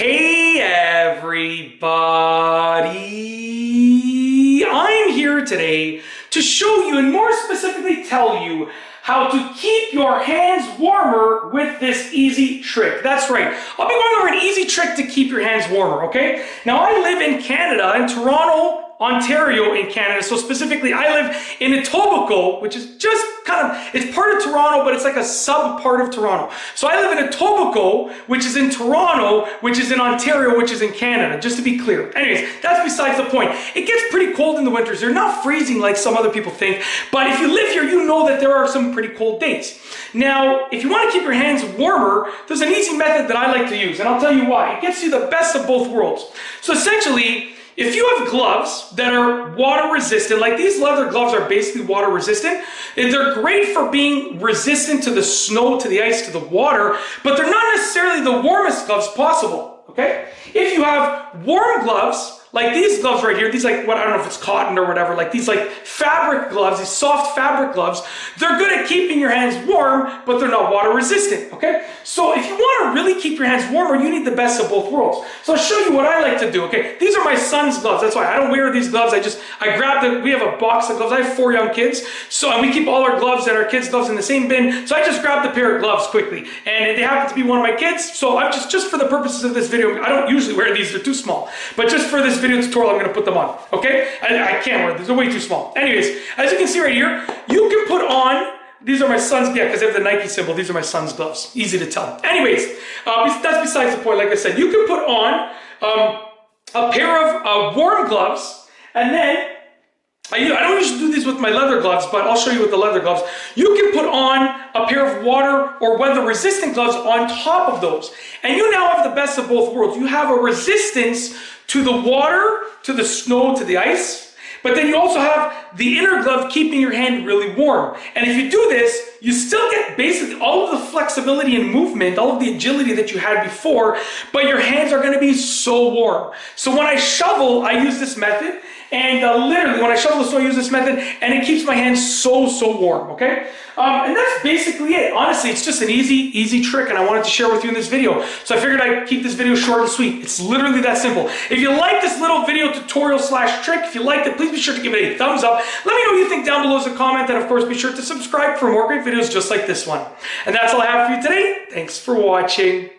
Hey everybody! I'm here today to show you and more specifically tell you how to keep your hands warmer with this easy trick. That's right. I'll be going over an easy trick to keep your hands warmer, okay? Now I live in Canada, in Toronto, Ontario in Canada. So specifically, I live in Etobicoke, which is just it's part of Toronto, but it's like a sub part of Toronto. So I live in Etobicoke, which is in Toronto, which is in Ontario, which is in Canada, just to be clear. Anyways, that's besides the point. It gets pretty cold in the winters. They're not freezing like some other people think, but if you live here, you know that there are some pretty cold days. Now, if you want to keep your hands warmer, there's an easy method that I like to use, and I'll tell you why. It gets you the best of both worlds. So essentially, if you have gloves that are water resistant, like these leather gloves are basically water resistant, and they're great for being resistant to the snow, to the ice, to the water, but they're not necessarily the warmest gloves possible, okay? If you have warm gloves, like these gloves right here, these like, I don't know if it's cotton or whatever, like these like fabric gloves, these soft fabric gloves, they're good at keeping your hands warm, but they're not water resistant, okay? So if you want to really keep your hands warmer, you need the best of both worlds. So I'll show you what I like to do, okay? These are my son's gloves. That's why I don't wear these gloves. We have a box of gloves. I have 4 young kids, and we keep all our gloves and our kids' gloves in the same bin. So I just grabbed a pair of gloves quickly, and they happen to be one of my kids. So I'm just for the purposes of this video, I don't usually wear these. They're too small, but just for this video tutorial, I'm going to put them on, okay? I can't wear these. They're way too small. Anyways, as you can see right here, you can put on, these are my son's, yeah, because they have the Nike symbol. These are my son's gloves. Easy to tell. Anyways, that's besides the point. Like I said, you can put on a pair of warm gloves, and then, I don't usually do these with my leather gloves, but I'll show you with the leather gloves. You can put on a pair of water or weather-resistant gloves on top of those. And you now have the best of both worlds. You have a resistance to the water, to the snow, to the ice, but then you also have the inner glove keeping your hand really warm. And if you do this, you still get basically all of the flexibility and movement, all of the agility that you had before, but your hands are going to be so warm. So when I shovel, I use this method, and literally when I shovel the snow, I use this method, and it keeps my hands so warm, okay? And that's basically it. Honestly, it's just an easy trick, and I wanted to share with you in this video. So I figured I'd keep this video short and sweet. It's literally that simple. If you like this little video tutorial / trick, if you liked it, please be sure to give it a thumbs up. Let me know what you think down below as a comment, and of course, be sure to subscribe for more great videos just like this one. And that's all I have for you today. Thanks for watching.